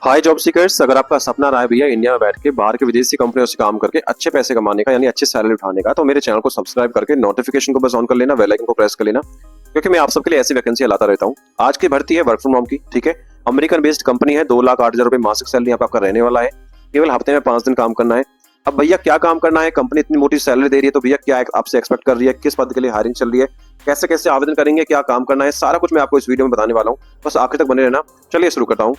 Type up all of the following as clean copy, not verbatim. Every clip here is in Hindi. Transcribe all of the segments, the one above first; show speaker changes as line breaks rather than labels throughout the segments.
हाय जॉब सीकर्स, अगर आपका सपना रहा है भैया इंडिया में बैठ के बाहर के विदेशी कंपनियों से काम करके अच्छे पैसे कमाने का यानी अच्छी सैलरी उठाने का, तो मेरे चैनल को सब्सक्राइब करके नोटिफिकेशन को बस ऑन कर लेना, बेल आइकन को प्रेस कर लेना, क्योंकि मैं आप सबके लिए ऐसी वैकेंसी लाता रहता हूँ। आज की भर्ती है वर्क फ्रॉम होम की, ठीक है। अमेरिकन बेस्ड कंपनी है, 2,08,000 रुपए मासिक सैलरी यहाँ पे आपका रहने वाला है। केवल हफ्ते में 5 दिन काम करना है। अब भैया क्या काम करना है, कंपनी इतनी मोटी सैलरी दे रही है तो भैया क्या आपसे एक्सपेक्ट कर रही है, किस पद के लिए हायरिंग चल रही है, कैसे कैसे आवेदन करेंगे, क्या काम करना है, सारा कुछ मैं आपको इस वीडियो में बताने वाला हूँ। बस आखिर तक बने रहना। चलिए शुरू करता हूँ।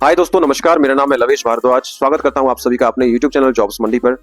हाय दोस्तों, नमस्कार। मेरा नाम है लवेश भारद्वाज। स्वागत करता हूं आप सभी का अपने YouTube चैनल जॉब्स मंडी पर,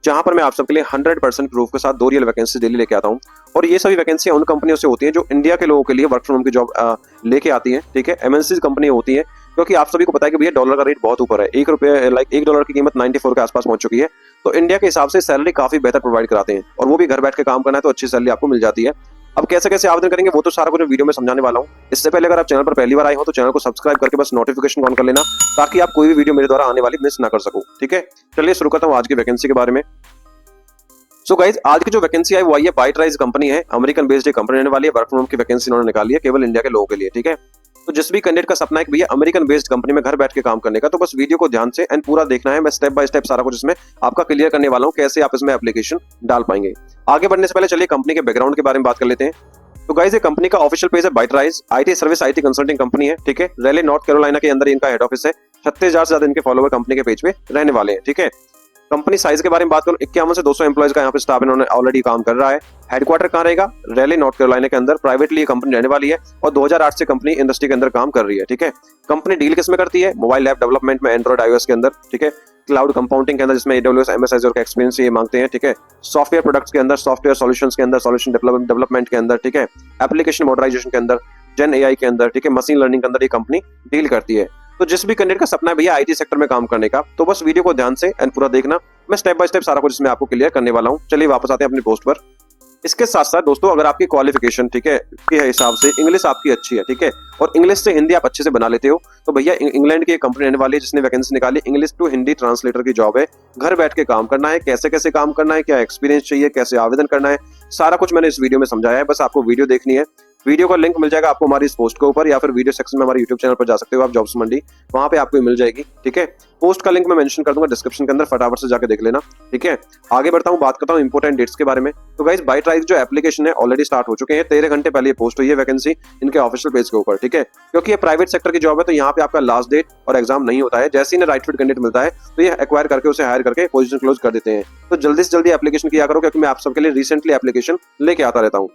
जहां पर मैं आप सबके लिए 100% प्रूफ के साथ 2 रियल वैकेंसी डेली लेके आता हूं। और ये सभी वैकेंसियां उन कंपनियों से होती हैं जो इंडिया के लोगों के लिए वर्क फ्रॉम होम की जॉब लेके आती हैं, ठीक है। MNC कंपनी होती है, क्योंकि आप सभी को पता है कि भैया डॉलर का रेट बहुत ऊपर है। $1 की कीमत 94 के आसपास पहुंच चुकी है। तो इंडिया के हिसाब से सैलरी काफी बेहतर प्रोवाइड कराते हैं, और वो भी घर बैठ के काम करना है तो अच्छी सैलरी आपको मिल जाती है। अब कैसे कैसे आवेदन करेंगे वो तो सारा कुछ वीडियो में समझाने वाला हूं। इससे पहले अगर आप चैनल पर पहली बार आए हो तो चैनल को सब्सक्राइब करके बस नोटिफिकेशन ऑन कर लेना, ताकि आप कोई भी वीडियो मेरे द्वारा आने वाली मिस ना कर सको, ठीक है। चलिए शुरू करता हूं आज की वैकेंसी के बारे में। सो गाइज, आज की जो वैकेंसी है वो आई है, बाइटराइज कंपनी है, अमेरिकन बेस्ड कंपनी रहने वाली है। वर्क फ्रॉम होम की वैकेंसी उन्होंने निकाली है केवल इंडिया के लोगों के लिए, ठीक है। तो जिस भी कैंडिडेट का सपना है कि भैया अमेरिकन बेस्ड कंपनी में घर बैठ के काम करने का, तो बस वीडियो को ध्यान से एंड पूरा देखना है। मैं स्टेप बाय स्टेप सारा कुछ इसमें आपका क्लियर करने वाला हूं, कैसे आप इसमें एप्लीकेशन डाल पाएंगे। आगे बढ़ने से पहले चलिए कंपनी के बैकग्राउंड के बारे में बात कर लेते हैं। तो गाइस, ये कंपनी का ऑफिशियल पेज है बाइटराइज IT service IT consulting company है, ठीक है। रैली नॉर्थ कैरोलिना के अंदर इनका हेड ऑफिस है। 36,000 से ज्यादा इनके फॉलोवर कंपनी के पेज पे रहने वाले हैं, ठीक है। कंपनी साइज के बारे में बात करूं, 51 से 200 एम्प्लॉइज का यहाँ पे स्टाफ इन्होंने ऑलरेडी काम कर रहा है। हेडक्वार्टर कहाँ रहेगा? रैली नॉर्थ कैरोलिना के अंदर। प्राइवेटली कंपनी रहने वाली है और 2008 से कंपनी इंडस्ट्री के अंदर काम कर रही है, ठीक है। कंपनी डील किस में करती है? मोबाइल ऐप डेवलपमेंट में, एंड्रॉइड iOS के अंदर, ठीक है। क्लाउड कंपाउंडिंग के अंदर, जिसमें AWS MS Azure का एक्सपीरियंस ये मांगते हैं, ठीक है। सॉफ्टवेयर प्रोडक्ट्स के अंदर, सॉफ्टवेयर सॉल्यूशंस के अंदर, सॉल्यूशन डेवलपमेंट के अंदर, ठीक है। एप्लीकेशन मॉडर्नाइजेशन के अंदर, जेन AI के अंदर, ठीक है। मशीन लर्निंग के अंदर ये कंपनी डील करती है। तो जिस भी कैंडिडेट का सपना है भैया IT सेक्टर में काम करने का, तो बस वीडियो को ध्यान से एंड पूरा देखना। मैं स्टेप बाय स्टेप सारा कुछ इसमें आपको क्लियर करने वाला हूं। चलिए वापस आते हैं अपनी पोस्ट पर। इसके साथ साथ दोस्तों, अगर आपकी क्वालिफिकेशन, ठीक है, के हिसाब से इंग्लिश आपकी अच्छी है, ठीक है, और इंग्लिश से हिंदी आप अच्छे से बना लेते हो, तो भैया इंग्लैंड की एक कंपनी रहने वाली है जिसने वैकेंसी निकाली, इंग्लिश टू हिंदी ट्रांसलेटर की जॉब है। घर बैठ के काम करना है। कैसे कैसे काम करना है, क्या एक्सपीरियंस चाहिए, कैसे आवेदन करना है, सारा कुछ मैंने इस वीडियो में समझाया है। बस आपको वीडियो देखनी है। वीडियो का लिंक मिल जाएगा आपको हमारी इस पोस्ट के ऊपर, या फिर वीडियो सेक्शन में हमारे YouTube चैनल पर जा सकते हो आप, जॉब्स मंडी, वहां पे आपको मिल जाएगी, ठीक है। पोस्ट का लिंक मैं मेंशन कर दूंगा डिस्क्रिप्शन के अंदर, फटाफट से जाके देख लेना, ठीक है। आगे बढ़ता हूं, बात करता हूं इंपोर्टेंट डेट्स के बारे में। तो गाइस, बाइटराइज जो एप्लीकेशन है ऑलरेडी स्टार्ट हो चुके हैं। 13 घंटे पहले ये पोस्ट हुई है वैकेंसी इनके ऑफिशियल पेज के ऊपर, ठीक है। क्योंकि ये प्राइवेट सेक्टर की जॉब है, तो यहाँ पे आपका लास्ट डेट और एग्जाम नहीं होता है। जैसे ही राइट फिट कैंडिडेट मिलता है तो ये एक्वायर करके उसे हायर करके पोजीशन क्लोज कर देते हैं। तो जल्दी से जल्दी एप्लीकेशन किया करो, क्योंकि मैं आप सबके लिए रिसेंटली एप्लीकेशन लेके आता रहता हूँ।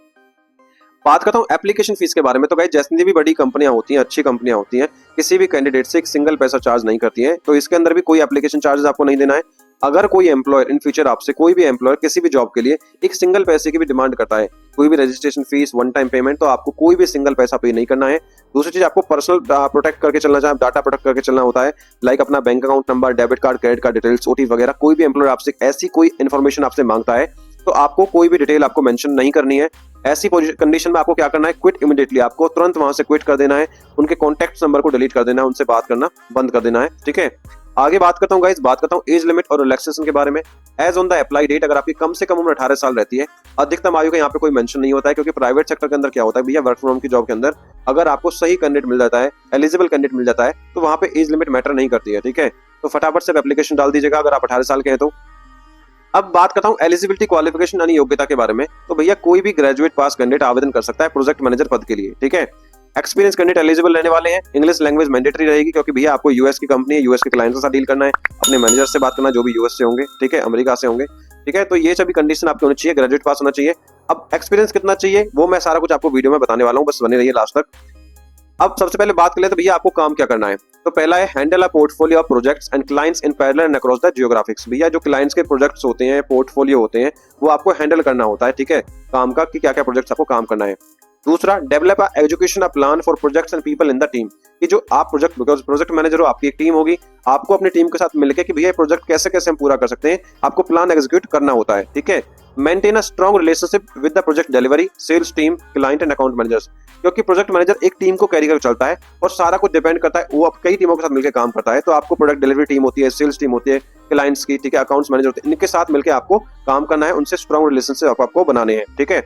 बात करता हूँ एप्लीकेशन फीस के बारे में। तो गाइस, जैसी भी बड़ी कंपनियां होती हैं, अच्छी कंपनियां होती हैं, किसी भी कैंडिडेट से एक सिंगल पैसा चार्ज नहीं करती हैं। तो इसके अंदर भी कोई एप्लीकेशन चार्जेस आपको नहीं देना है। अगर कोई एम्प्लॉयर इन फ्यूचर आपसे, कोई भी एम्प्लॉयर किसी भी जॉब के लिए एक सिंगल पैसे की भी डिमांड करता है, कोई भी registration fees, one time payment, तो आपको कोई भी सिंगल पैसा पे नहीं करना है। दूसरी चीज, आपको पर्सनल प्रोटेक्ट करके चलना चाहिए, डाटा प्रोटेक्ट करके चलना होता है। लाइक अपना bank account number, debit card, credit card details, OTP वगैरह। कोई भी एम्प्लॉयर आपसे ऐसी कोई इन्फॉर्मेशन आपसे मांगता है तो आपको कोई भी डिटेल आपको मेंशन नहीं करनी है। ऐसी कंडीशन में आपको क्या करना है? क्विट इमीडिएटली, आपको तुरंत वहां से क्विट कर देना है। उनके कॉन्टैक्ट नंबर को डिलीट कर देना है, उनसे बात करना बंद कर देना है, ठीक है। आगे बात करता हूँ गाइस, बात करता हूँ एज लिमिट और रिलैक्सेशन के बारे में। As on the apply date, अगर आपकी कम से कम उम्र 18 साल रहती है, अधिकतम आयु का यहाँ पे कोई मेंशन नहीं होता है, क्योंकि प्राइवेट सेक्टर के अंदर क्या होता है भैया, वर्क फ्रॉम होम की जॉब के अंदर अगर आपको सही कैंडिडेट मिल जाता है, एलिजिबल कैंडिडेट मिल जाता है, तो वहां पे एज लिमिट मैटर नहीं करती है, ठीक है। तो फटाफट से एप्लीकेशन डाल दीजिएगा अगर आप 18 साल के हैं तो। अब बात करता हूं एलिजिबिलिटी, क्वालिफिकेशन यानी योग्यता के बारे में। तो भैया कोई भी ग्रेजुएट पास कैंडिडेट आवेदन कर सकता है प्रोजेक्ट मैनेजर पद के लिए, ठीक है। एक्सपीरियंस कैंडिडेट एलिजिबल रहने वाले हैं। इंग्लिश लैंग्वेज मैंडेटरी रहेगी, क्योंकि भैया आपको US की कंपनी है, US के क्लाइंट्स के साथ डील करना है, अपने मैनेजर से बात करना जो भी US से होंगे, ठीक है, अमेरिका से होंगे, ठीक है। तो ये सभी कंडीशन आपकी होनी चाहिए, ग्रेजुएट पास होना चाहिए। अब एक्सपीरियंस कितना चाहिए वो मैं सारा कुछ आपको वीडियो में बताने वाला हूँ, बस बने रहिए लास्ट तक। अब सबसे पहले बात कर ले तो भैया आपको काम क्या करना है। तो पहला है handle a portfolio of projects and clients in parallel and across the geographics. भैया जो क्लाइंट्स के प्रोजेक्ट्स होते हैं, पोर्टफोलियो होते हैं, वो आपको हैंडल करना होता है, ठीक है, काम का, कि क्या क्या प्रोजेक्ट्स आपको काम करना है। दूसरा, develop a education a plan for projects and people in the team, कि जो आप प्रोजेक्ट मैनेजर हो, आपकी एक टीम होगी, आपको अपनी टीम के साथ मिलकर कि भैया प्रोजेक्ट कैसे कैसे हम पूरा कर सकते हैं, आपको प्लान एग्जीक्यूट करना होता है, ठीक है। Maintain a strong relationship with the project delivery, sales team, client and account managers, क्योंकि प्रोजेक्ट मैनेजर एक टीम को कैरी कर चलता है और सारा कुछ डिपेंड करता है, वो कई टीमों के साथ मिलकर काम करता है। तो आपको प्रोडक्ट डिलीवरी टीम होती है, सेल्स टीम होती है, क्लाइंट्स की, ठीक है, अकाउंट्स मैनेजर होते हैं, इनके साथ मिलकर आपको काम करना है, उनसे स्ट्रॉन्ग रिलेशनशिप आपको बनाने हैं, ठीक है।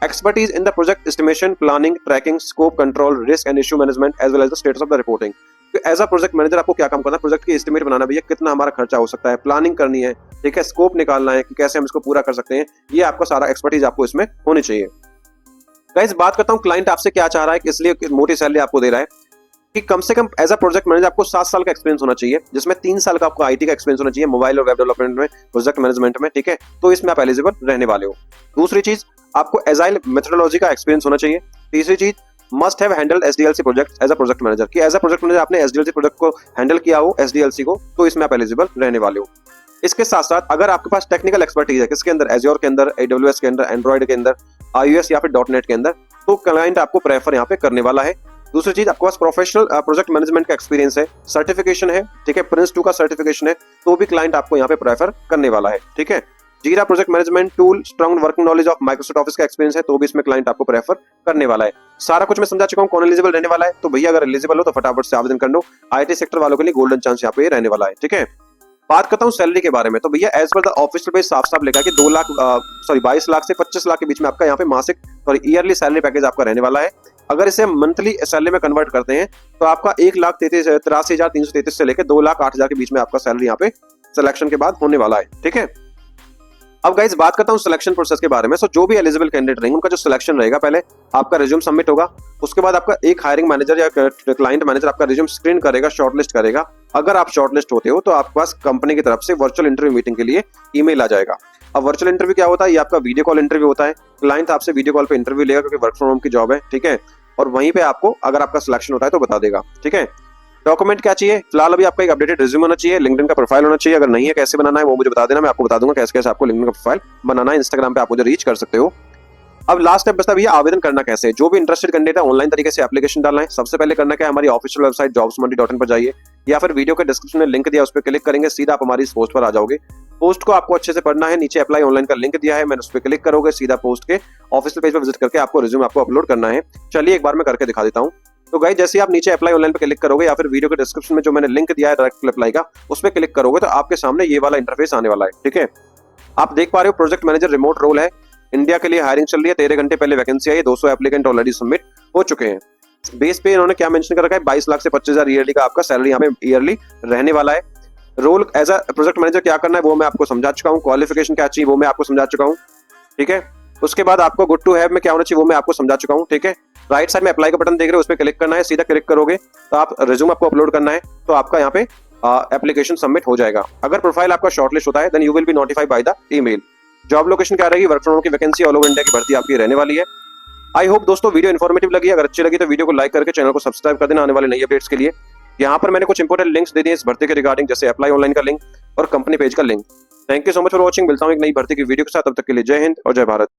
Expertise in the project estimation, planning, tracking, scope control, risk and issue management as well as the status of the reporting. तो एज अ प्रोजेक्ट मैनेजर आपको क्या काम करना है, प्रोजेक्ट की एस्टिमेट बनाना, भैया कितना हमारा खर्चा हो सकता है, प्लानिंग करनी है, ठीक है, स्कोप निकालना है कि कैसे हम इसको पूरा कर सकते हैं, ये आपका सारा एक्सपर्टीज आपको इसमें होनी चाहिए। गाइस बात करता हूँ क्लाइंट आपसे क्या चाह रहा है, इसलिए मोटी सैलरी आपको दे रहा है कि कम से कम एज अ प्रोजेक्ट मैनेजर आपको 7 साल का एक्सपीरियंस होना चाहिए, जिसमें 3 साल का आपको आईटी का एक्सपीरियंस होना चाहिए, मोबाइल और वेब डेवलपमेंट में, प्रोजेक्ट मैनेजमेंट में, ठीक है, तो इसमें आप एलिजिबल रहने वाले हो। दूसरी चीज, आपको एजाइल मेथोडोलॉजी का एक्सपीरियंस होना चाहिए। तीसरी चीज, must have handled SDLC project as a project manager, कि एज अ प्रोजेक्ट मैनेजर आपने एसडीएलसी प्रोजेक्ट को हैंडल किया हो, एसडीएलसी को, तो इसमें आप एलिजिबल रहने वाले हो। इसके साथ साथ अगर आपके पास टेक्निकल एक्सपर्टीज है, किसके अंदर, एज्योर के अंदर, एडब्ल्यूएस के अंदर, एंड्रॉइड के अंदर, आईओएस या फिर डॉटनेट के अंदर, तो क्लाइंट आपको प्रेफर यहाँ पे करने वाला है। दूसरी चीज, आपके पास प्रोफेशनल प्रोजेक्ट मैनेजमेंट का एक्सपीरियंस है, सर्टिफिकेशन है, ठीक है, प्रिंस 2 का सर्टिफिकेशन है, तो भी क्लाइंट आपको यहाँ पे प्रेफर करने वाला है, ठीक है। जीरा project management tool, strong working knowledge of Microsoft office का एक्सपीरियंस है, तो भी इसमें क्लाइंट आपको प्रेफर करने वाला है। सारा कुछ मैं समझा चुका हूँ कौन एलिजिबल रहने वाला है, तो भैया अगर एलिजिबल हो तो फटाफट से आवेदन कर लो। आईटी सेक्टर वालों के लिए गोल्डन चांस यहाँ पे रहने वाला है, ठीक है। बात करता हूँ सैलरी के बारे में, तो भैया as per the official page साफ साफ लिखा है कि 22 लाख से 25 लाख के बीच में आपका यहाँ पे मासिक और ईयरली सैलरी पैकेज आपका रहने वाला है। अगर इसे मंथली सैलरी में कन्वर्ट करते हैं तो आपका 1,83,333 से लेकर 2,08,000 के बीच में आपका सैलरी यहाँ पे सिलेक्शन के बाद होने वाला है, ठीक है। अब गाइस बात करता हूँ सिलेक्शन प्रोसेस के बारे में। सो जो भी एलिजिबल कैंडिडेट रहेंगे उनका जो सिलेक्शन रहेगा, पहले आपका रिज्यूम सबमिट होगा, उसके बाद आपका एक हायरिंग मैनेजर या क्लाइंट मैनेजर आपका रिज्यूम स्क्रीन करेगा, शॉर्टलिस्ट करेगा। अगर आप शॉर्टलिस्ट होते हो तो आपके पास कंपनी की तरफ से वर्चुअल इंटरव्यू मीटिंग के लिए ईमेल आ जाएगा। अब वर्चुअल इंटरव्यू क्या होता है, ये आपका वीडियो कॉल इंटरव्यू होता है। क्लाइंट आपसे वीडियो कॉल पे इंटरव्यू लेगा क्योंकि वर्क फ्रॉम होम की जॉब है, ठीक है, और वहीं पे आपको अगर आपका सिलेक्शन होता है तो बता देगा, ठीक है। डॉक्यूमेंट क्या चाहिए, फिलहाल अभी आपका एक अपडेटेड रिज्यूम होना चाहिए, लिंक्डइन का प्रोफाइल होना चाहिए। अगर नहीं है, कैसे बनाना है वो मुझे बता देना, मैं आपको बता दूंगा कैसे कैसे आपको लिंक्डइन का प्रोफाइल बनाना है। इंस्टाग्राम पे आप मुझे रीच कर सकते हो। अब लास्ट स्टेप बचता है भैया आवेदन करना कैसे है। जो भी इंटरेस्टेड कैंडिडेट है ऑनलाइन तरीके से एप्लीकेशन डालना है। सबसे पहले करना क्या है, हमारी ऑफिशियल वेबसाइट jobsmandi.in पर जाइए या फिर वीडियो के डिस्क्रिप्शन में लिंक दिया उस पर क्लिक करेंगे, सीधा आप हमारी इस पोस्ट पर आ जाओगे। पोस्ट को आपको अच्छे से पढ़ना है, नीचे अप्लाई ऑनलाइन का लिंक दिया है, मैंने उस पर क्लिक करोगे, सीधा पोस्ट के ऑफिशियल पेज पर विजिट करके आपको रिज्यूम आपको अपलोड करना है। चलिए एक बार मैं करके दिखा देता हूँ। तो गाइस जैसे आप नीचे अप्लाई ऑनलाइन पे क्लिक करोगे या फिर वीडियो के डिस्क्रिप्शन में जो मैंने लिंक दिया है डायरेक्ट अप्लाई का, उस पर क्लिक करोगे तो आपके सामने ये वाला इंटरफेस आने वाला है, ठीक है। आप देख पा रहे हो प्रोजेक्ट मैनेजर रिमोट रोल है, इंडिया के लिए हायरिंग चल रही है, 13 घंटे पहले वैकेंसी आई है, 200 एप्लीकेंट ऑलरेडी सबमिट हो चुके हैं। बेस पे इन्होंने क्या मेंशन कर रखा है, 22 लाख से 25,000 ईयरली का आपका सैलरी यहाँ पे ईयरली रहने वाला है। Role as a project manager क्या करना है वो मैं आपको समझा चुका हूँ, क्वालिफिकेशन क्या चाहिए वो मैं आपको समझा चुका हूँ, ठीक है। उसके बाद आपको गुड टू हैव में क्या होना चाहिए वो मैं आपको समझा चुका हूँ, ठीक है। राइट साइड में अप्लाई का बटन देख रहे हो, उस पर क्लिक करना है, सीधा क्लिक करोगे तो आप रिज्यूम आपको अपलोड करना है, तो आपका यहाँ पे एप्लीकेशन सबमिट हो जाएगा। अगर प्रोफाइल आपका शॉर्टलिस्ट होता है then you will be notified by the email. Job location क्या रहेगी, वर्क फ्रॉम होम की वैकेंसी, ऑल ओवर इंडिया की भर्ती आपकी रहने वाली है। आई होप दोस्तों वीडियो इन्फॉर्मेटिव लगी, अगर अच्छी लगी तो वीडियो को लाइक करके चैनल को सब्सक्राइब कर देना आने वाले नई अपडेट्स के लिए। यहाँ पर मैंने कुछ इंपोर्टेंट लिंक्स दे दिए इस भर्ती के रिगार्डिंग, जैसे अप्लाई ऑनलाइन का लिंक और कंपनी पेज का link. Thank you so much for watching, मिलता हूँ एक नई भर्ती की वीडियो के साथ, तब तक के लिए जय हिंद और जय भारत।